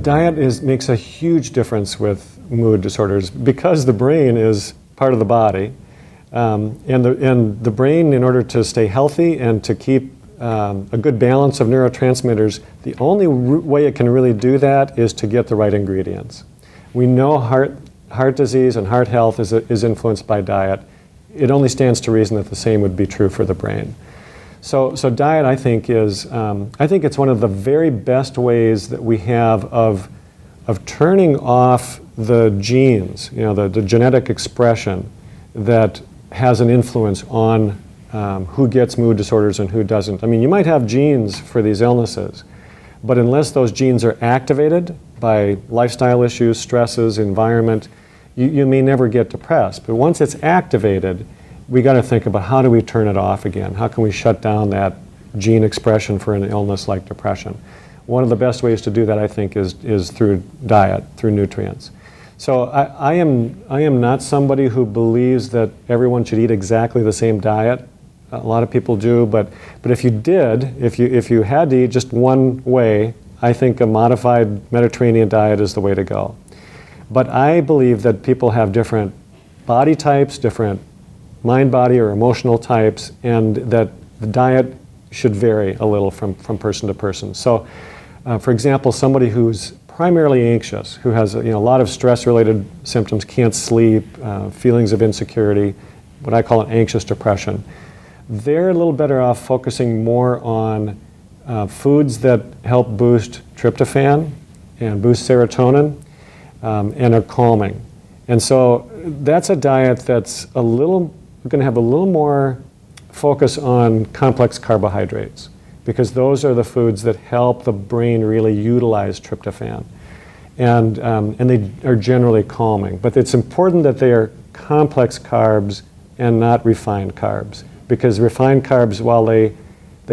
Diet makes a huge difference with mood disorders because the brain is part of the body. And the brain, in order to stay healthy and to keep a good balance of neurotransmitters, the only way it can really do that is to get the right ingredients. We know heart disease and heart health is influenced by diet. It only stands to reason that the same would be true for the brain. So diet, I think, I think it's one of the very best ways that we have of turning off the genes, the genetic expression that has an influence on who gets mood disorders and who doesn't. I mean, you might have genes for these illnesses, but unless those genes are activated by lifestyle issues, stresses, environment, you may never get depressed. But once it's activated, we got to think about how do we turn it off again? How can we shut down that gene expression for an illness like depression? One of the best ways to do that, I think, is through diet, through nutrients. So I am not somebody who believes that everyone should eat exactly the same diet. A lot of people do, but if you did, if you had to eat just one way, I think a modified Mediterranean diet is the way to go. But I believe that people have different body types, different mind-body or emotional types, and that the diet should vary a little from person to person. So, for example, somebody who's primarily anxious, who has a lot of stress-related symptoms, can't sleep, feelings of insecurity, what I call an anxious depression, they're a little better off focusing more on foods that help boost tryptophan and boost serotonin and are calming. And so that's a diet that's going to have a little more focus on complex carbohydrates, because those are the foods that help the brain really utilize tryptophan. And they are generally calming. But it's important that they are complex carbs and not refined carbs, because refined carbs, while they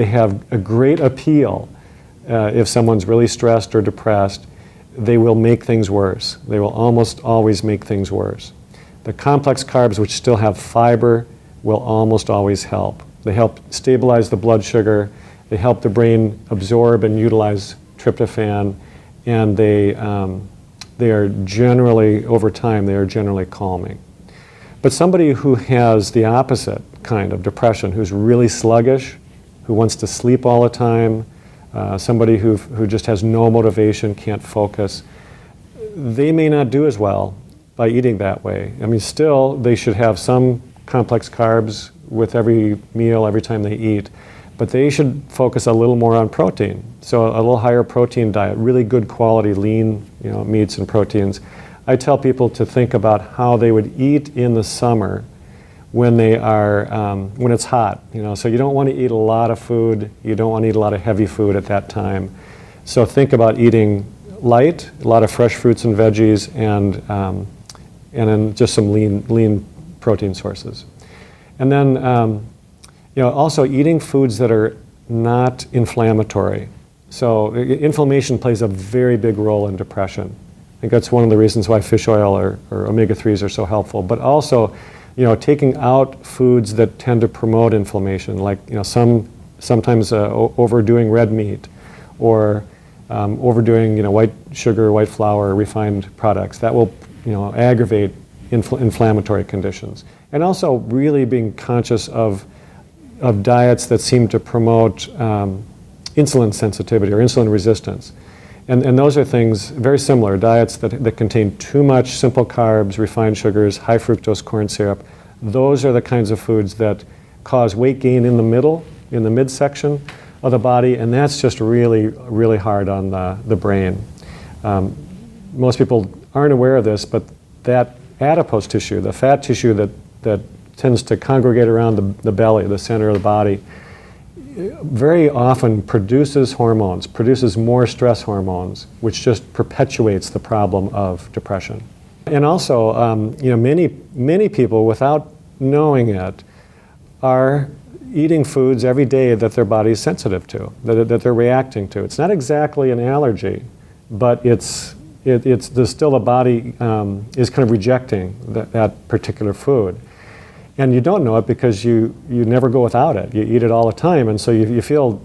have a great appeal if someone's really stressed or depressed, they will make things worse. They will almost always make things worse. The complex carbs, which still have fiber, will almost always help. They help stabilize the blood sugar, they help the brain absorb and utilize tryptophan, and they are generally, over time, they are generally calming. But somebody who has the opposite kind of depression, who's really sluggish, who wants to sleep all the time, somebody who just has no motivation, can't focus, they may not do as well by eating that way. I mean, still, they should have some complex carbs with every meal, every time they eat, but they should focus a little more on protein. So a little higher protein diet, really good quality lean meats and proteins. I tell people to think about how they would eat in the summer when when it's hot. So you don't want to eat a lot of food, you don't want to eat a lot of heavy food at that time. So think about eating light, a lot of fresh fruits and veggies, and then just some lean protein sources. And then also eating foods that are not inflammatory. So inflammation plays a very big role in depression. I think that's one of the reasons why fish oil or omega-3s are so helpful. But also, taking out foods that tend to promote inflammation, like sometimes overdoing red meat, or overdoing white sugar, white flour, refined products. That will aggravate inflammatory conditions. And also really being conscious of diets that seem to promote insulin sensitivity or insulin resistance. And those are things very similar, diets that contain too much simple carbs, refined sugars, high fructose corn syrup. Those are the kinds of foods that cause weight gain in the midsection of the body, and that's just really, really hard on the brain. Most people aren't aware of this, but that adipose tissue, the fat tissue that tends to congregate around the belly, the center of the body, very often produces more stress hormones, which just perpetuates the problem of depression. And also, many people, without knowing it, are eating foods every day that their body is sensitive to, that they're reacting to. It's not exactly an allergy, but still the body is kind of rejecting that particular food. And you don't know it because you never go without it. You eat it all the time, and so you feel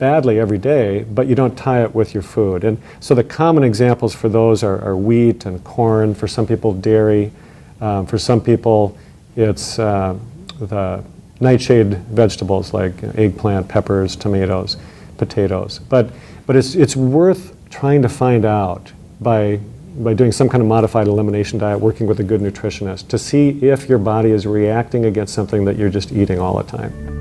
badly every day, but you don't tie it with your food. And so the common examples for those are wheat and corn, for some people dairy, for some people it's the nightshade vegetables like eggplant, peppers, tomatoes, potatoes. But it's worth trying to find out by doing some kind of modified elimination diet, working with a good nutritionist, to see if your body is reacting against something that you're just eating all the time.